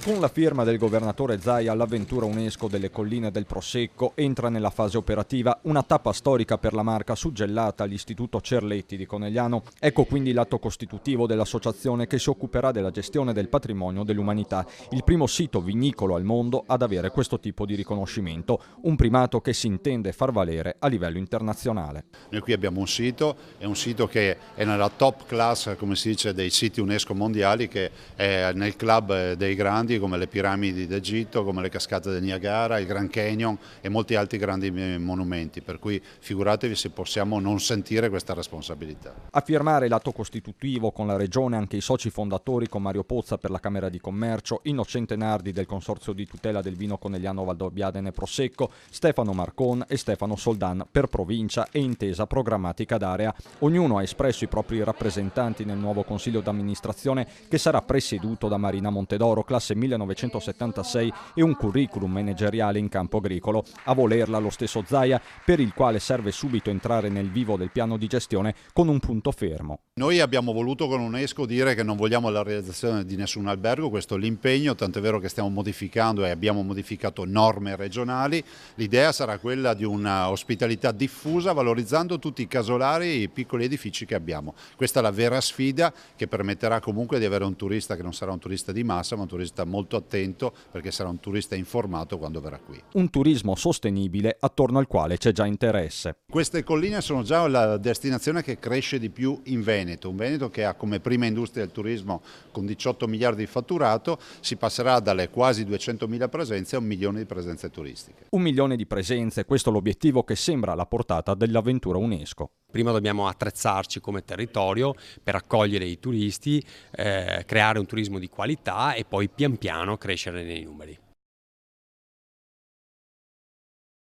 Con la firma del governatore Zaia, l'avventura UNESCO delle colline del Prosecco entra nella fase operativa, una tappa storica per la marca suggellata all'Istituto Cerletti di Conegliano. Ecco quindi l'atto costitutivo dell'associazione che si occuperà della gestione del patrimonio dell'umanità, il primo sito vinicolo al mondo ad avere questo tipo di riconoscimento, un primato che si intende far valere a livello internazionale. Noi qui abbiamo un sito, è un sito che è nella top class, come si dice, dei siti UNESCO mondiali, che è nel club dei grandi, come le piramidi d'Egitto, come le cascate del Niagara, il Grand Canyon e molti altri grandi monumenti, per cui figuratevi se possiamo non sentire questa responsabilità. A firmare l'atto costitutivo con la Regione anche i soci fondatori con Mario Pozza per la Camera di Commercio, Innocente Nardi del Consorzio di tutela del vino conegliano Valdobbiadene Prosecco, Stefano Marcon e Stefano Soldan per provincia e intesa programmatica d'area. Ognuno ha espresso i propri rappresentanti nel nuovo Consiglio d'amministrazione che sarà presieduto da Marina Montedoro, classe 1976 e un curriculum manageriale in campo agricolo. A volerla lo stesso Zaia, per il quale serve subito entrare nel vivo del piano di gestione con un punto fermo. Noi abbiamo voluto con UNESCO dire che non vogliamo la realizzazione di nessun albergo, questo è l'impegno, tanto è vero che stiamo modificando e abbiamo modificato norme regionali. L'idea sarà quella di una ospitalità diffusa valorizzando tutti i casolari e i piccoli edifici che abbiamo. Questa è la vera sfida che permetterà comunque di avere un turista che non sarà un turista di massa, ma un turista molto attento, perché sarà un turista informato quando verrà qui. Un turismo sostenibile attorno al quale c'è già interesse. Queste colline sono già la destinazione che cresce di più in Veneto, un Veneto che ha come prima industria il turismo con 18 miliardi di fatturato, si passerà dalle quasi 200.000 presenze a 1 milione di presenze turistiche. 1 milione di presenze, questo è l'obiettivo che sembra alla portata dell'avventura UNESCO. Prima dobbiamo attrezzarci come territorio per accogliere i turisti, creare un turismo di qualità e poi pian piano crescere nei numeri.